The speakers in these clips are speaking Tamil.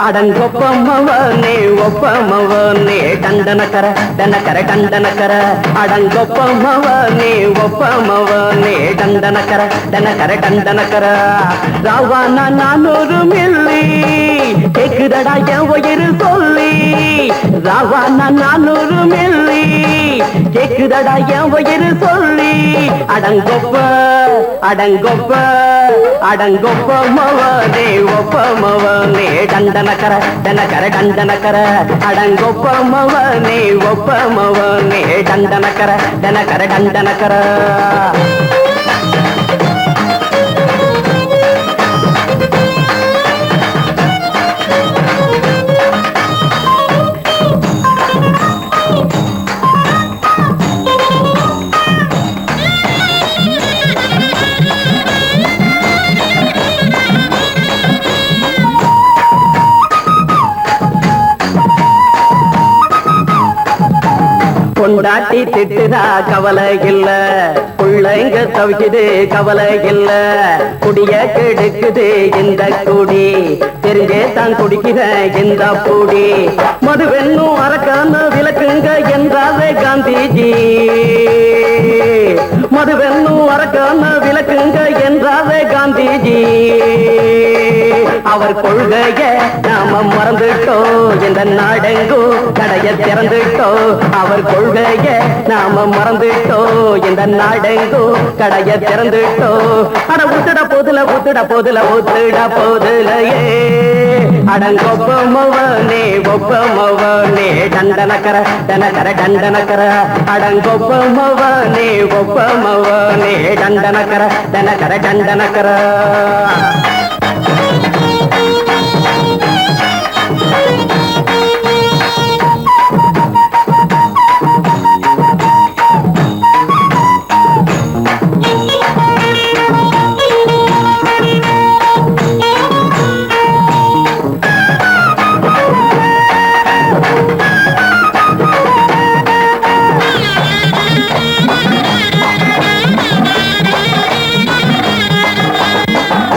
அடங்கொப்பமவனே ஒப்பமவனே டண்டனக்கர டனக்கர டண்டனக்கர அடங்கொப்பமவனே ஒப்பமவனே டண்டனக்கர டனக்கர டண்டனக்கர ராவானா 400 மில்லி கேக்குதடா என் உயிர் சொல்லி ராவானா 400 மில்லி கேக்குதடா என் உயிர் சொல்லி அடங்கொப்ப அடங்கொப்ப அடங்கொப்பமவனே ஒப்பமவனே டண்டனக்கர டனக்கர டண்டனக்கர அடங்கொப்பமவனே ஒப்பமவனே டண்டனக்கர டனக்கர டண்டனக்கர கொண்டாட்டி திட்டுதா கவலை இல்ல புள்ளைங்க தவிக்குது கவலை இல்ல குடிய கெடுக்குது இந்த குடி தெரிஞ்சே தான் குடிக்கிற இந்த பூடி மதுவென்னும் அரக்கான விளக்குங்க என்றாவே காந்திஜி மதுவென்னும் அரக்கான விளக்குங்க என்றாவே காந்திஜி அவர் கொள்கைய நாம மறந்துட்டோம் இந்த நாடெங்கோ கடைய திறந்துட்டோம் அவர் கொள்கைய நாம மறந்துட்டோம் இந்த நாடெங்கோ கடைய திறந்துட்டோம் அட ஊத்துட போதுல ஊத்துட போதுல ஊத்துட போதுலையே அடங்கொப்பமவனே ஒப்பமவனே டண்டனக்கர டனக்கர டண்டனக்கர அடங்கொப்பமவனே ஒப்பமவனே டண்டனக்கர டனக்கர டண்டனக்கர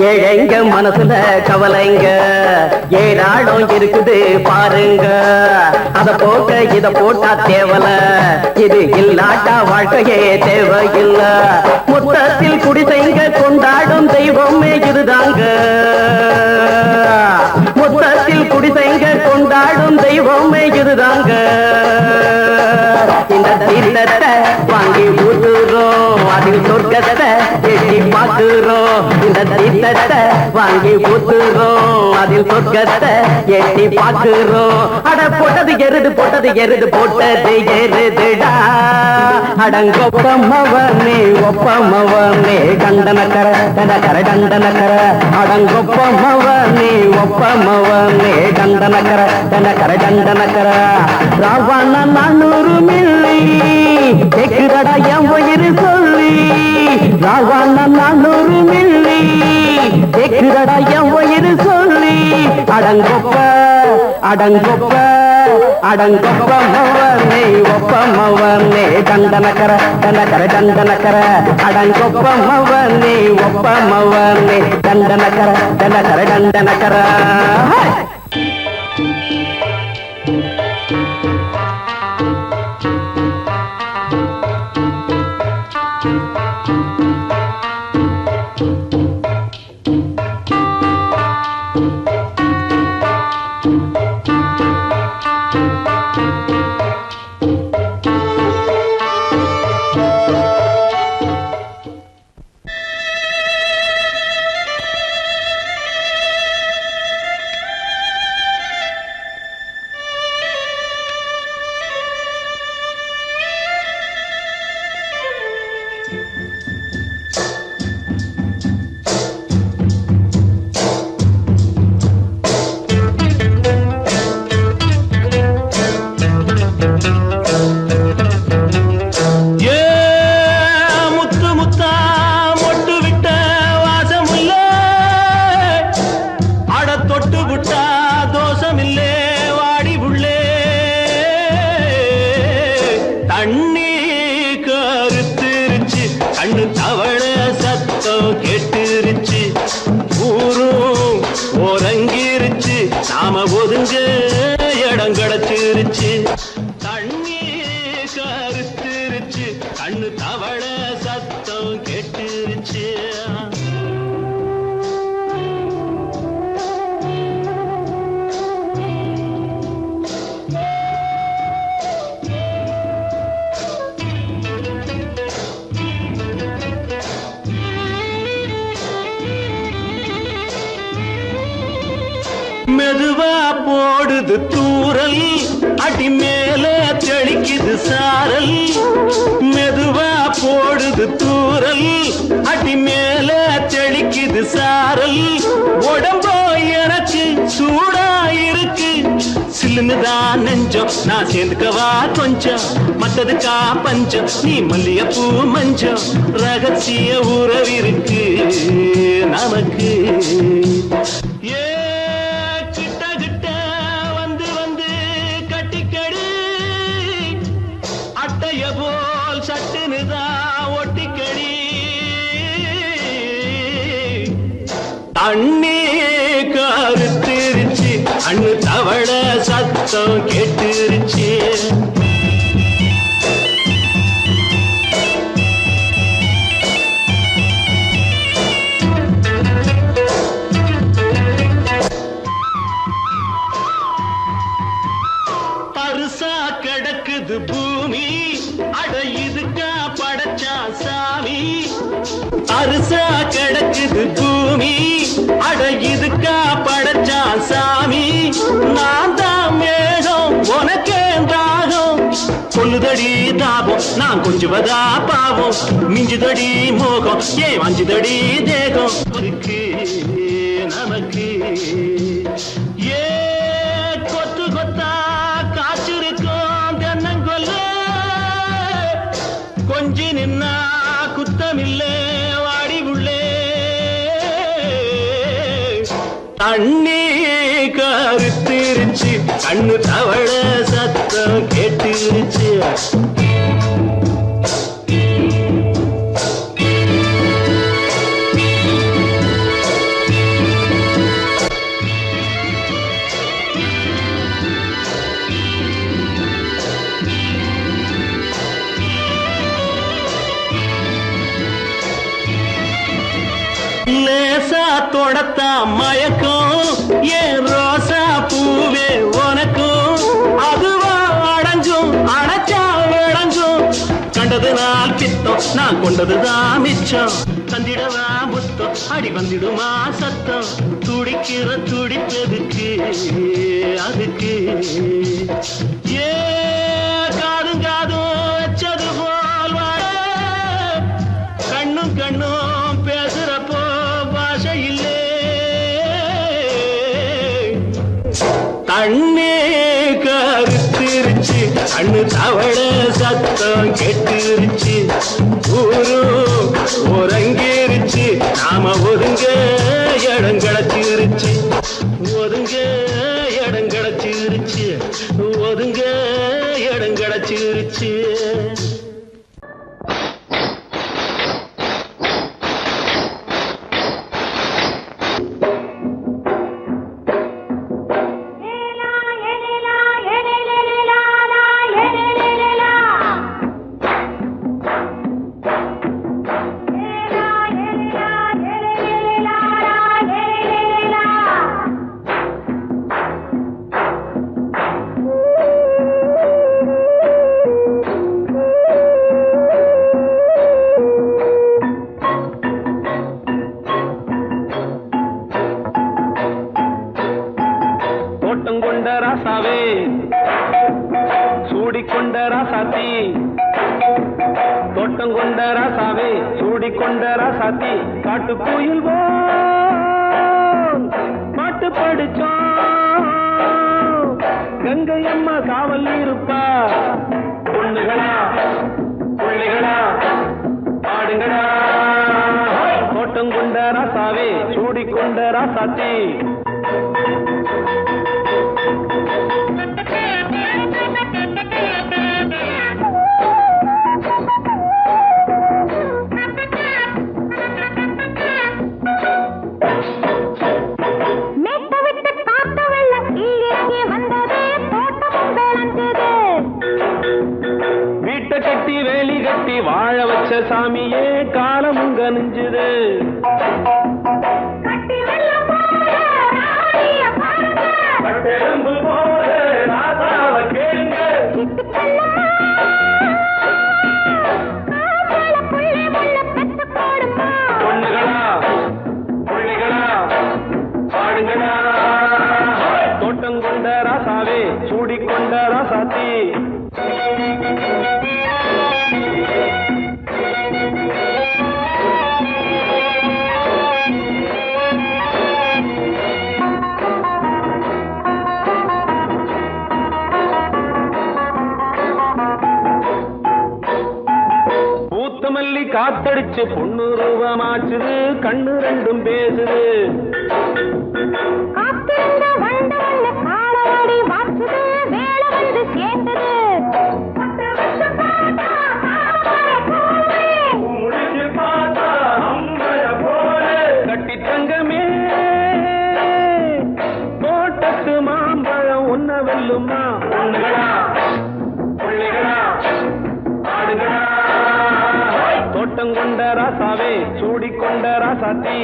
ஏழைங்க மனசுல கவலைங்க ஏராளம் இருக்குது பாருங்க அத போக்க இத போட்டா தேவல இது இல்லாட்டா வாழ்க்கையே தேவையில்ல மொத்தத்தில் குடிசைங்க கொண்டாடும் தெய்வமே இதுதாங்க மொத்தத்தில் குடிசைங்க கொண்டாடும் தெய்வமே இதுதாங்க இந்த தீர்த்தத்தை வாங்கி ஊத்துறோம் அதில் சொர்க்கத்தை எட்டி பார்க்கிறோம் இந்த தீர்த்தத்தை வாங்கி ஊத்துறோம் அதில் சொர்க்கத்தை எட்டி பார்க்கிறோம் அட போட்டது எருது போட்டது எருதுடா அடங்கொப்பமவனே ஒப்பமவனே டண்டனக்கர டனக்கர டண்டனக்கர அடங்கொப்பமவனே ஒப்பமவனே டண்டனக்கர டனக்கர டண்டனக்கர ராவானா 400 மில்லி கேக்குதடா என் உயிர் சொல்லி ராவானா 400 மில்லி கேக்குதடா என் உயிர் சொல்லி அடங்கொப்ப அடங்கொப்ப அடங்கொப்பமவனே ஒப்பமவனே டண்டனக்கர டனக்கர டண்டனக்கர அடங்கொப்பமவனே ஒப்பமவனே டண்டனக்கர டனக்கர டண்டனக்கர நாம தவள சத்தம் கேட்டுருச்சு. மெதுவா போடுது தூரல், அடி மேல தெளிக்குது சாரல். மெதுவா போடுது தூரல், அடி மேல தெளிக்குது சாரல். உடம்போ எனக்கு சூடா இருக்கு, சில்லுன்னுதான் நெஞ்சம், நான் சேர்ந்துக்கவா கொஞ்சம், மத்ததுக்கா பஞ்சம், நீ மல்லிகைப்பூ மஞ்சம், ரகசிய உறவிருக்கு நமக்கு. போல் சட்டுனுதா ஒட்டிக்கடி, தண்ணி கருத்திருச்சு, அண்ணு தவள சத்தம் கேட்டுருச்சு. பருசா கிடக்குது பூமி, அட இதுக்கா படைச்சா சாமி. அரிசா கிடக்குது பூமி, அட இதுக்கா படைச்சா சாமி. நான் தான் மேகம் உனக்கே தாகம், கொல்லுதடி தாபம் நான் கொஞ்சுவதா பாவம், மிஞ்சுதடி மோகம் ஏன் வஞ்சுதடி தேகம் இருக்கு நமக்கு. ஏ கொத்து கொத்தா காய்ச்சிருக்கும் தென்னங்கொல்ல, கொஞ்சி நின்னா குத்தமில்லே வாடி உள்ளே. தண்ணி கருத்திருச்சு, கண்ணு தவள சத்தம் கேட்டுருச்சு. லேசா தொடத்தா மயக்கம், ஏன் ரோசா பூவே உனக்கும், அதுவா அடைஞ்சும் அடைச்சா விளங்கும். கண்டது நாள் பித்தம், நான் கொண்டதுதான் மிச்சம், தந்திடவா புத்தம், அடி வந்திடுமா சத்தம், துடிக்கிற துடிப்பதுக்கு அதுக்கு. ஏ காதும் காதும் வச்சது போல் வாழ, கண்ணும் கண்ணும் பேசுறப்போ பாஷை இல்லே. தண்ணே கருத்திருச்சு, கண்ணு தவள சத்தம் கெட்டுருச்சு. ஊரு உறங்கிருச்சு, நாம ஒதுங்க இடம் கிடைச்சிருச்சு, ஒதுங்க இடம் கிடைச்சிருச்சு, ஒதுங்க இடம் கிடைச்சிருச்சு. ராசாவே சூடிக்கொண்ட ராசாத்தி, தோட்டம் கொண்ட ராசாவே சூடிக்கொண்ட ராசாத்தி, காட்டு கோயில் பாட்டு படிச்சோம், கங்கை அம்மா காவல் இருப்பா. பொண்ணுகளா பிள்ளைகளா பாடுங்களா, தோட்டம் கொண்ட ராசாவே சூடிக்கொண்ட ராசாத்தி. சாமியே காலமுங்க நெஞ்சுது பட்டெலும்பு போல ராசாவ கேளுங்க பொண்ணுகளா புள்ளிகளா பாடுங்களா தோட்டம் கொண்ட ராசாவே சூடிக்கொண்ட ராசாத்தி பூத்தமல்லி காத்தடிச்சு பொண்ணு ரூபமாச்சுது கண்ணு ரெண்டும் பேசுது கட்டி தங்கமே தோட்டத்து மாம்பழம் உன்ன வெல்லுமா பொண்ணுகளா புள்ளிகளா ஆடுகளா தோட்டம் கொண்ட ராசாவே சூடிக்கொண்ட ராசாத்தி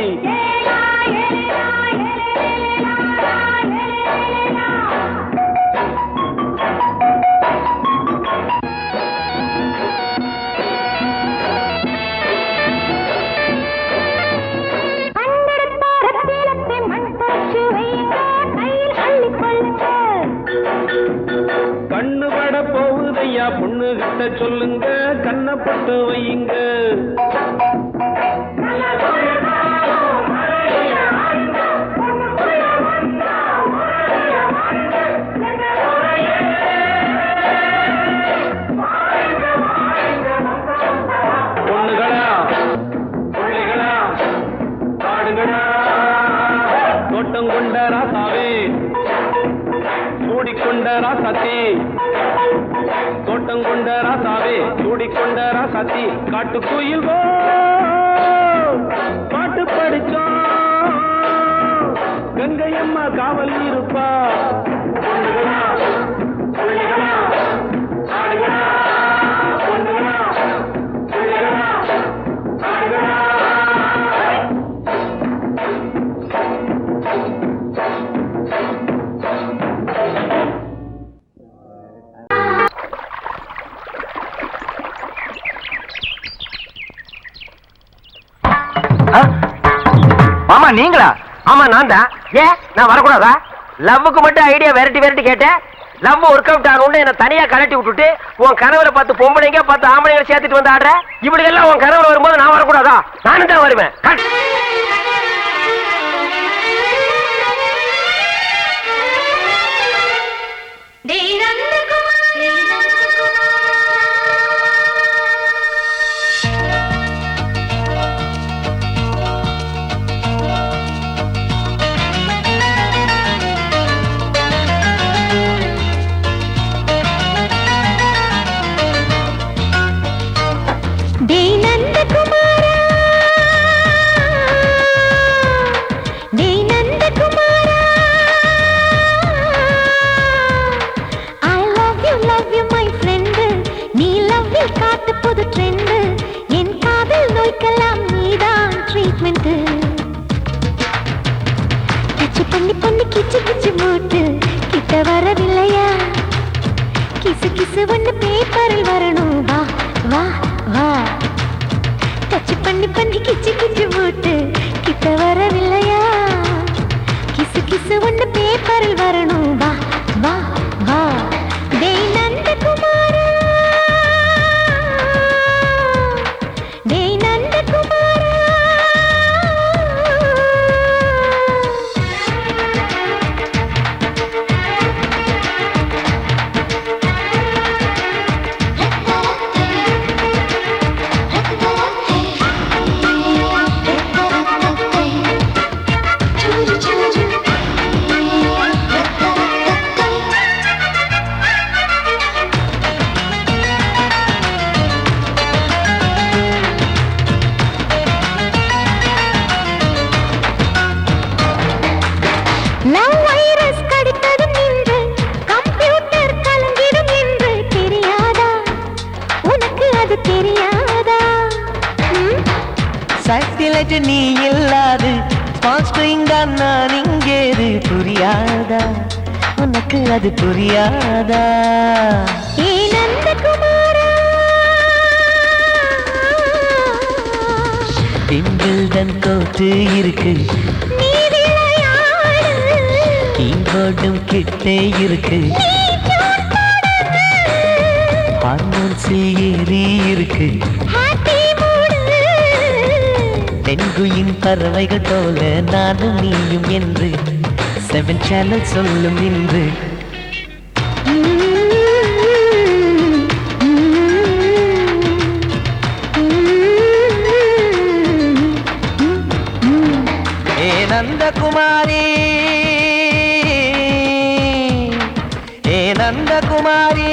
கண்ணு பட போகுதையா பொண்ணு கிட்ட சொல்லுங்க கண்ணப்பட்டு வையுங்க பொண்ணுகளா புள்ளிகளா பாடுங்களா தோட்டம் கொண்ட ராசாவே சூடிக்கொண்ட ராசாத்தி தோட்டம் கொண்ட ராசாவே சூடிக்கொண்ட ராசாத்தி காட்டுக்குயில் பாட்டு படிச்சோம் கங்கையம்மா காவல் இருப்பா பொண்ணுகளா புள்ளிகளா ஆடுகளா பொண்ணுகளா புள்ளிகளா ஆடுகளா மாமா நீங்களா? ஆமா நான் தான். ஏன் நான் வரக்கூடாதா? லவ்வுக்கு மட்டும் ஐடியா வெரைட்டி வெரைட்டி கேட்டேன். லவ் ஒர்க் அவுட் ஆகணும்னு என்ன தனியா கலட்டி விட்டுட்டு உன் கனவுல 10 பொம்பளைங்க 10 ஆம்பளைங்க சேர்த்துட்டு வந்து ஆடுற. இப்படி எல்லாம் உன் கனவுல வரும்போது நான் வரக்கூடாதா? நானும் தான் வருவேன். சைலண்ட் நீ இல்லாது தான் நான் இங்கேது புரியாதா உனக்கு அது புரியாதா ஏ நந்தகுமாரா விம்பிள்டன் கோட்டு இருக்கு நீ விளையாடு கீபோர்டும் கிட்டே இருக்கு ஹார்மோன்ஸில் ஏறி இருக்கு பெண்குயின் பறவைகள் போல நானும் நீயும் என்று 7 சேனல் சொல்லும் இன்று ஏ நந்தகுமாரி ஏ நந்தகுமாரி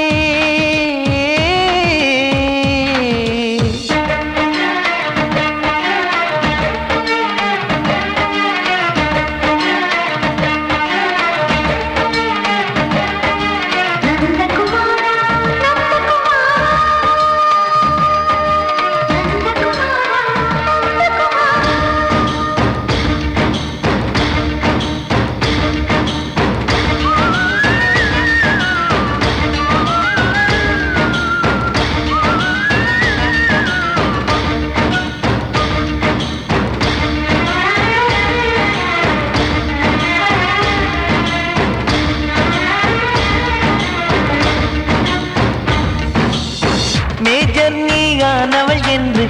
மேஜர் நீயானவள் என்று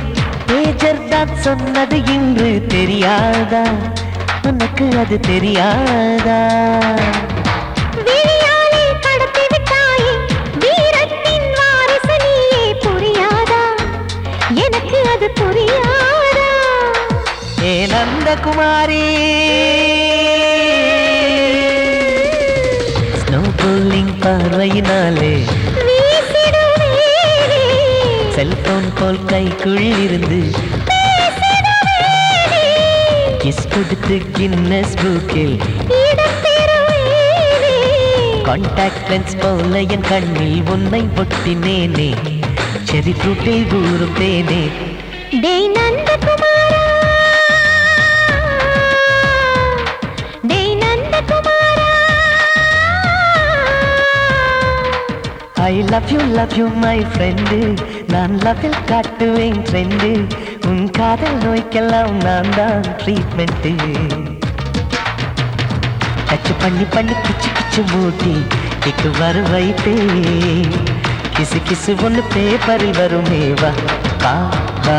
மேஜர் தான் சொன்னது இன்று தெரியாதா உனக்கு அது தெரியாதா விழியாலே கடத்தி விட்டாயே வீரத்தின் வாரிசு நீயே புரியாதா எனக்கு அது புரியாதா ஏ நந்தகுமாரி ஸ்னோ போலிங் பார்வையினாலே செல்போன் போல் கைக்குள் இருந்து கிஸ் கொடுத்து கின்னஸ் புக்கில் கான்டாக்ட் லென்ஸ் போல என் கண்ணில் உன்னை ஒட்டினேனே செரி ஃப்ரூட்டில் ஊறும் தேனே டேய் நந்தகுமாரா டேய் நந்தகுமாரா I love you my friend நான் லவ்வில் காட்டுவேன் ட்ரெண்டு உன் காதல் நோய்க்கெல்லாம் நான் தான் ட்ரீட்மெண்ட்டு டச்சு பண்ணி பண்ணி கிச்சு கிச்சு மூட்டி கிக்கு வர வைத்தே கிசு கிசு ஒன்று பேப்பரில் வருமே வா வா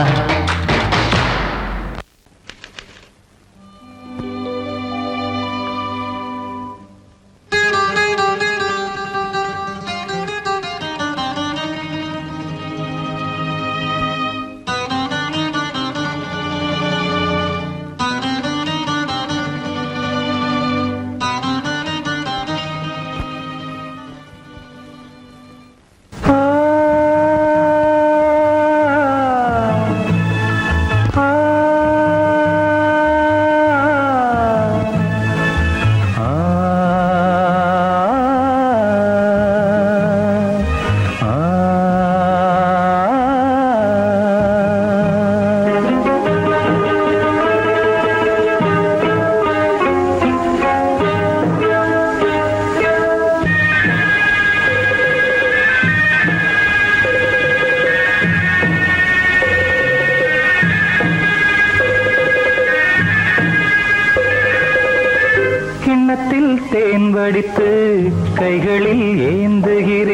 கிண்ணத்தில் தேன் வடித்து கைகளில் ஏந்துகிறேன்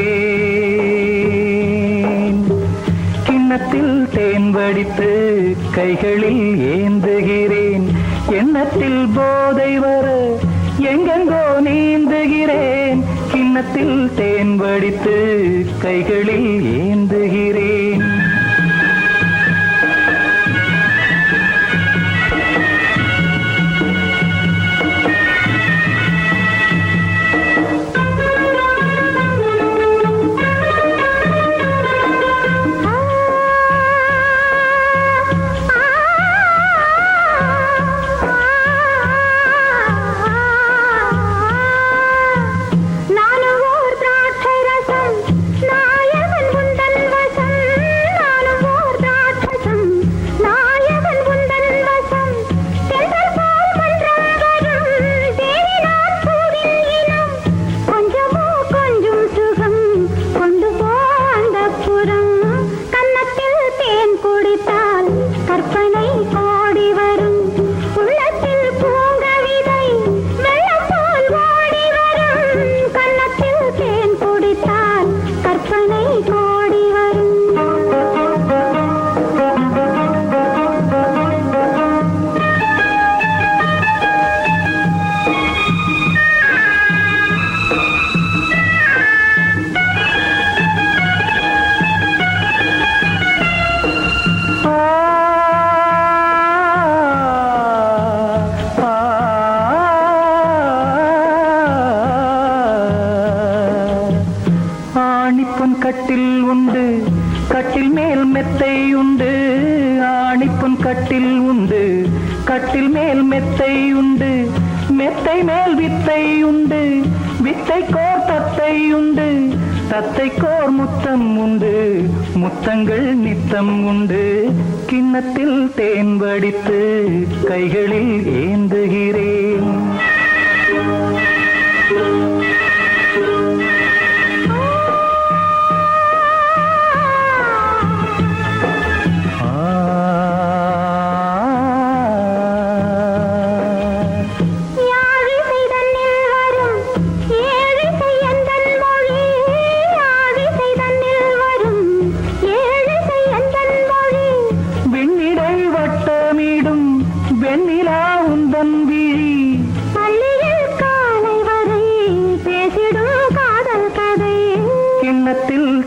கிண்ணத்தில் தேன் வடித்து கைகளில் ஏந்துகிறேன் எண்ணத்தில் போதை வர எங்கெங்கோ நீந்துகிறேன் கிண்ணத்தில் தேன் வடித்து கைகளில் ஏந்துகிறேன் நானும் ஓர் திராட்சை ரசம் நாயகன் உந்தன் வசம் கட்டில் உண்டு, கட்டில் மேல் மெத்தை உண்டு, மெத்தை மேல் வித்தை உண்டு, வித்தைக்கோர் தத்தை உண்டு, தத்தைக்கோர் முத்தம் உண்டு, முத்தங்கள் நித்தம் உண்டு. கிண்ணத்தில் தேன் வடித்து கைகளில் ஏந்துகிறேன்.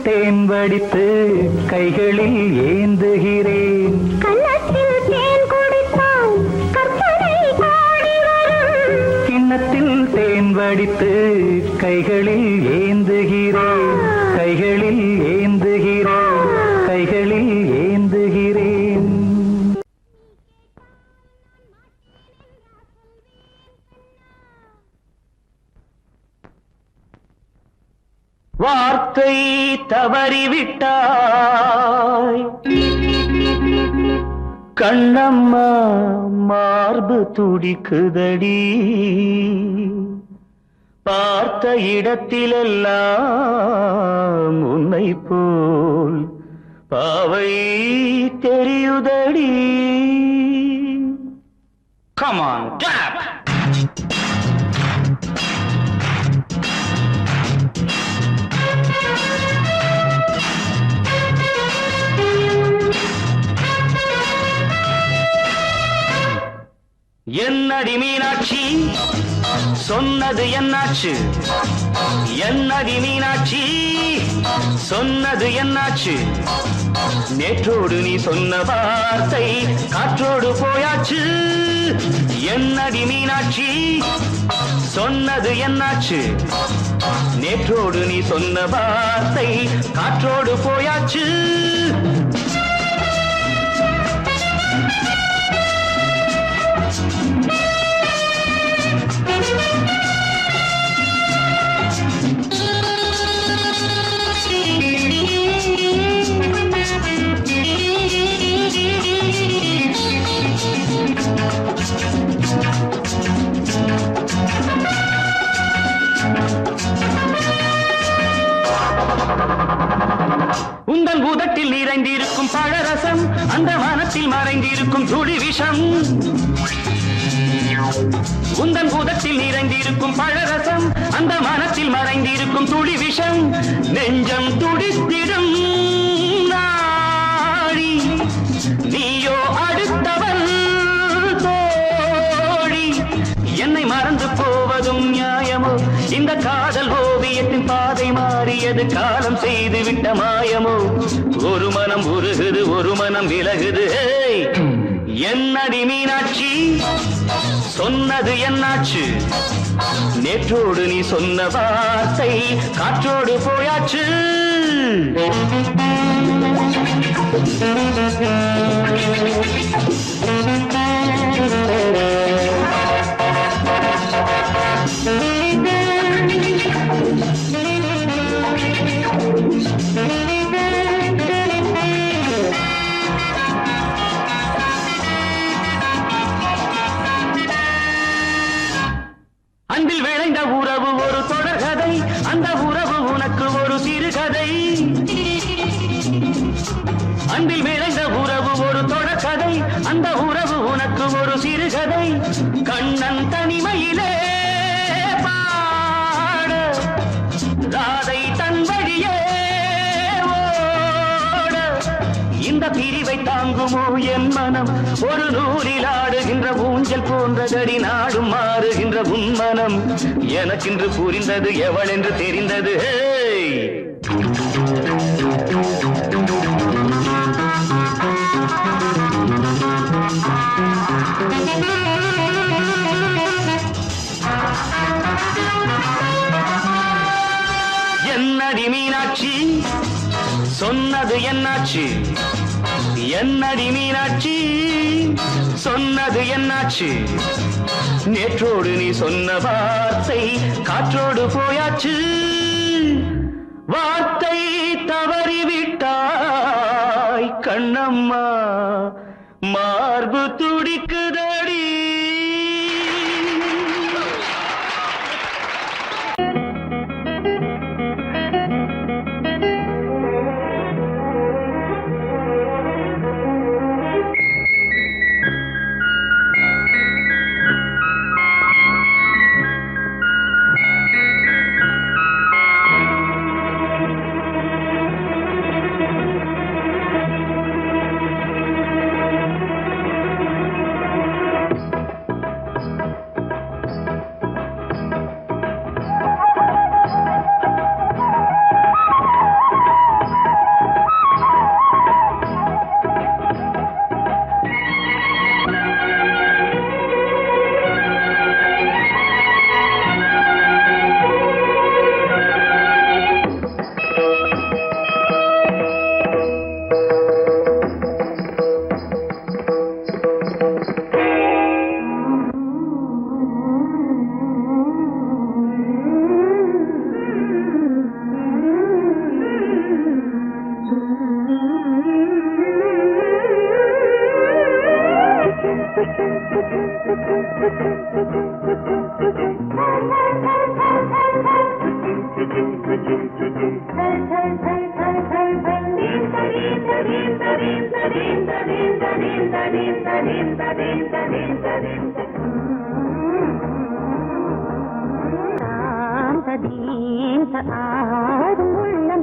தேன் வடித்து கைகளில் ஏந்துகிறேன். கன்னத்தில் தேன் குடித்தால் கற்பனை பாடி வரும். கிண்ணத்தில் தேன் வடித்து கைகளில் ஏந்துகிறேன், கைகளில் ஏந்துகிறேன், கைகளில் ஏந்துகிறேன். வார்த்தை தவறிவிட்டாய் கண்ணம்மா, மார்பு துடிக்குதடி. பார்த்த இடத்திலெல்லாம் உன்னை போல் பாவை தெரியுதடி. Come on, clap! என்னடி மீனாட்சி சொன்னது என்னாச்சு? என்னடி மீனாட்சி சொன்னது என்னாச்சு? நேற்றோடு நீ சொன்ன வார்த்தை காற்றோடு போயாச்சு. என்னடி மீனாட்சி சொன்னது என்னாச்சு? நேற்றோடு நீ சொன்ன வார்த்தை காற்றோடு போயாச்சு. உந்தன் பூதத்தில் நிறைந்திருக்கும் பழரசம், அந்த வானத்தில் மறைந்திருக்கும் துளி விஷம். உந்தன் பூதத்தில் நிறைந்திருக்கும் பழரசம், அந்த வானத்தில் மறைந்திருக்கும் துளி விஷம். நெஞ்சம் துடித்திடும் நாடி, நீயோ அடுத்தவள் தோழி. என்னை மறந்து போவதும் நியாயமோ? இந்த காதல் ஓவியத்தின் பாதை மாறியது, காலம் செய்து விட்ட மாயமோ? ஒரு மனம் உருகுது, ஒரு மனம் விலகுது. என்னடி மீனாட்சி சொன்னது என்னாச்சு? நேற்றோடு நீ சொன்ன வார்த்தை காற்றோடு போயாச்சு. அன்பில் விளைந்த உறவு ஒரு தொடர்கதை, அந்த உறவு உனக்கு ஒரு சிறுகதை. அன்பில் விளைந்த உறவு ஒரு தொடர்கதை, அந்த உறவு உனக்கு ஒரு சிறுகதை. கண்ணன் தனிமையிலே பாட, ராதை தன் வழியே ஓட. இந்த பிரிவை தாங்குமோ என் மனம்? ஒரு நூலில் ஆடுகின்ற ஊஞ்சல் போன்றதடி, நாடும் மாறுகின்ற உன்மனம். எனக்கென்று புரிந்தது எவள் என்று தெரிந்தது. என்னடி மீனாட்சி சொன்னது என்னாச்சு? என்னடி மீனாட்சி சொன்னது என்னாச்சு நேற்றோடு நீ சொன்ன வார்த்தை காற்றோடு போயாச்சு வார்த்தை தவறிவிட்டாய் கண்ணம்மா மார்பு துடிக்குதடி ஆடும் உள்ளம்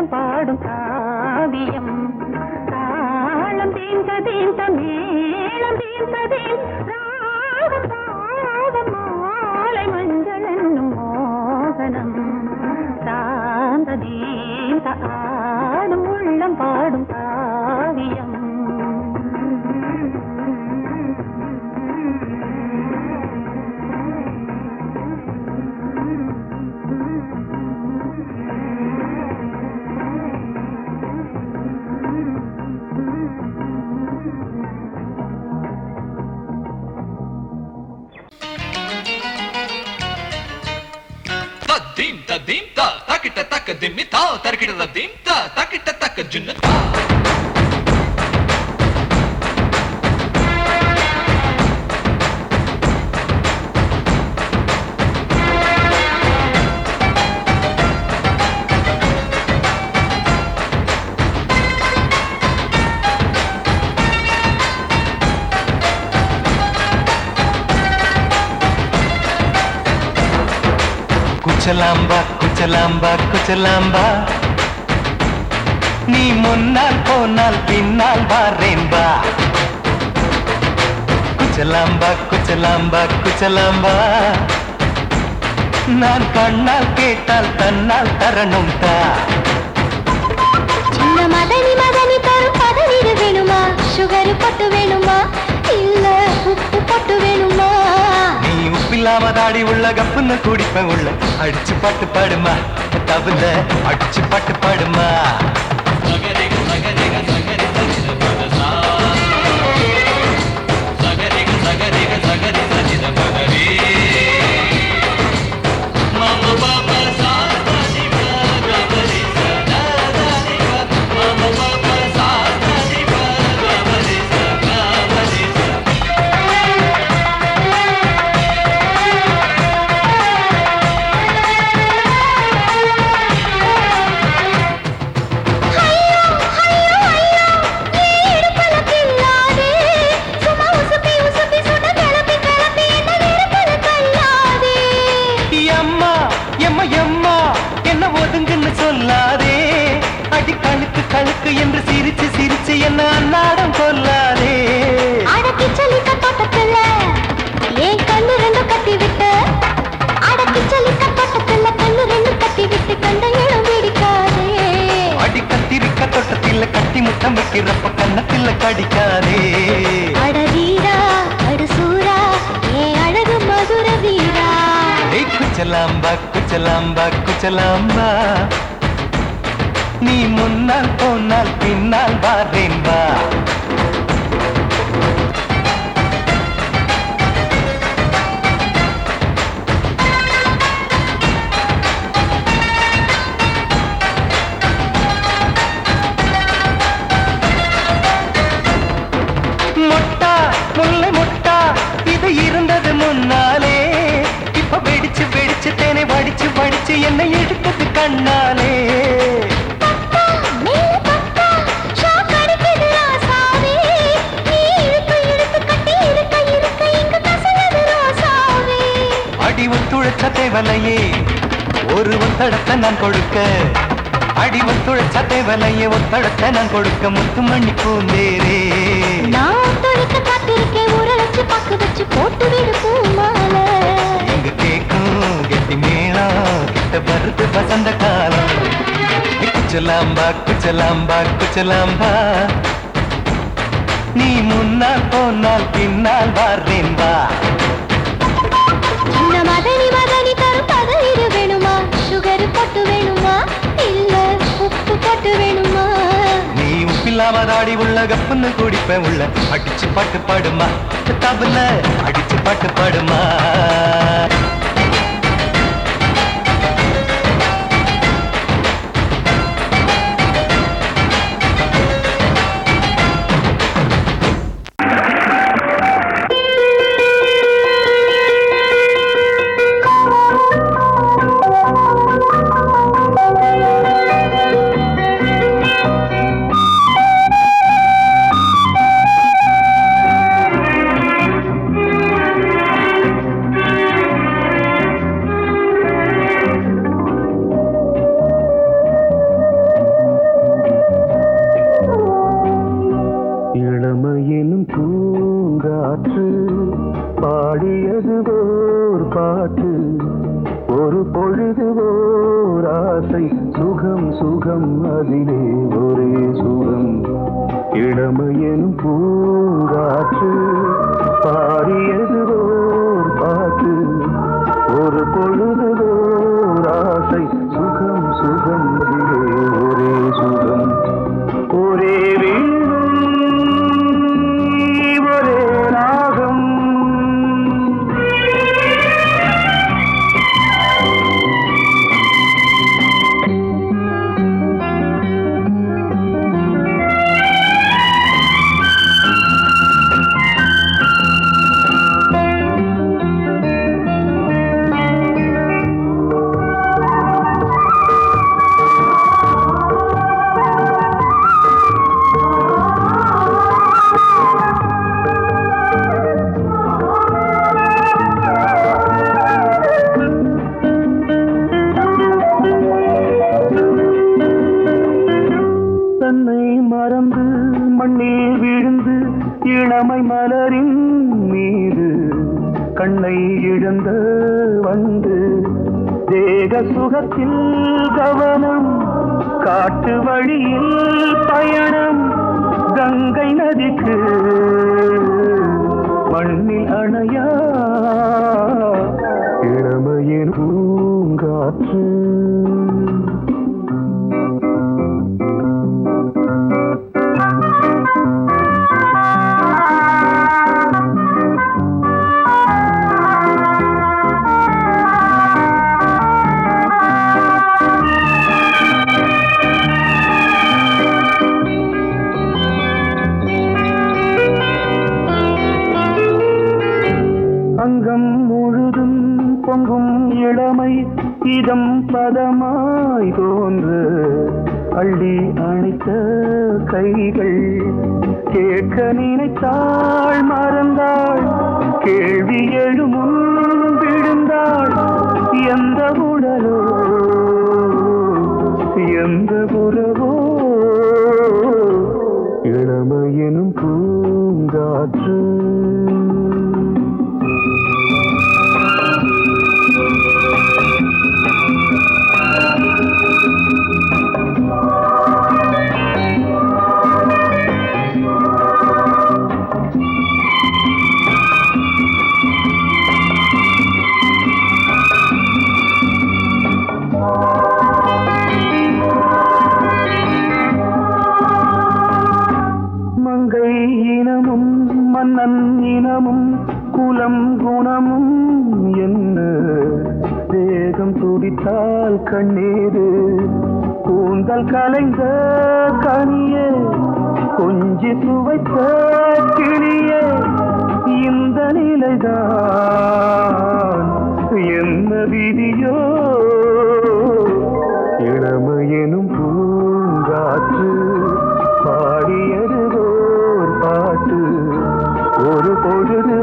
பாடும் காவியம் Dim ta takita tak dim ta tarkita dim ta takita tak junna குச்சலாம்பா குச்சலாம்பா குச்சலாம்பா நீ முன்னால் போனால் பின்னால் வாரேன்பா குச்சலாம்பா குச்சலாம்பா குச்சலாம்பா நான் கண்ணால் கேட்டால் தன்னால் தரணும் தா சின்ன மதனி மதனி தரும் பதநீர் வேணுமா சுகர் பொட்டு வேணுமா இல்ல உப்பு பொட்டு வேணுமா நீ உப்பில்லாம தாடி உள்ள கப்புன்னு குடிப்பேன் உள்ள அடிச்சு பாட்டு பாடுமா தவுல அடிச்சு பாட்டு பாடுமா சொல்லாதே அடி கழுக்கு கழுக்கு என்று சிரிச்சு சிரிச்சு என்ன அன்னாடம் கொல்லாதே அடக்கி சொல்லிக்க தோட்டத்துல ஏன் கண்ணு ரெண்டும் கட்டி விட்டு அடக்கி சொல்லிக்க தோட்டத்துல கண்ணு ரெண்டும் கட்டி விட்டு கண்ட இடம் பிடிக்காதே அடி கத்திரிக்க தோட்டத்தில் கட்டி முட்டம் வைக்கிறப்ப கண்ணத்தில் கடிக்காதே அட வீரா அடு சூரா ஏன் அழகு மதுர வீரா குச்சலாம்பா குச்சலாம்பா குச்சலாம்பா நீ முன்னால் போனால் பின்னால் வாரேன்பா மொட்டா முல்லை மொட்டா இது இருந்தது முன்னாலே இப்ப வெடிச்சு வெடிச்சு தேனை வடிச்சு வடிச்சு என்னை எடுத்தது கண்ணாலே அடி ஒத்துழைச்ச தேவலையே ஒரு ஒத்தடத்தை நான் கொடுக்க அடி ஒத்துழைச்ச தேவலையே ஒத்தடத்தை நான் கொடுக்க முத்துமணி பூந்தேரே நான் தொழிக்க காத்திருக்கேன் உரளைச்சு பக்கு வச்சு போட்டு விடு பூமாலை எங்க கேக்கும் கெட்டி மேளம் கிட்ட வருது வசந்த காலம் குச்சலாம்பா குச்சலாம்பா குச்சலாம்பா நீ முன்னால் போனால் பின்னால் வாரேன்பா சின்ன மதனி மதனி தரும் பதநீர் வேணுமா சுகர் பொட்டு வேணுமா இல்ல உப்பு பொட்டு வேணுமா நீ உப்பில்லாம தாடி உள்ள கப்புன்னு குடிப்பேன் உள்ள அடிச்சு பாட்டு பாடுமா தபுல அடிச்சு பாட்டு பாடுமா இளமையெனும் பூங்காற்று பாடியது ஓர் பாட்டு ஒரு பொழுது ஓர் ஆசை சுகம் சுகம் அதிலே ஒரே சுகம் இளமையெனும் பூங்காற்று பாடியது ஓர் பாட்டு ஒரு பொழுது ஓர் ஆசை சுகம் சுகம் அதிலே ஒரே சுகம் ஒரே வீடும் இளமை மலரின் மீது கண்ணை இழந்த வந்து தேக சுகத்தில் கவனம் காட்டு வழியில் பயணம் கங்கை நதிக்கு மண்ணில் அணையா இளமையின் பூங்காற்று அங்கம் முழுதும் பொங்கும் இளமை இதம் பதமாய் தோன்று அள்ளி அணைத்த கைகள் கேட்க நினைத்தாள் மறந்தாள் கேள்வி எழுமுன் விழுந்தாள் எந்த உடலோ எந்த உறவோ இளமையெனும் பூங்காற்று மங்கை இனமும் மன்னன் இனமும் குலம் குணமும் என்ன தேகம் துடித்தால் கண்ணீரு கூந்தல் கலைந்த கனியே கொஞ்சி சுவைத்த கிளியே இந்த நிலைதான் என்ன விதியோ இளமையெனும் பூங்காற்று பாடியது ஓர் பாட்டு ஒரு பொழுது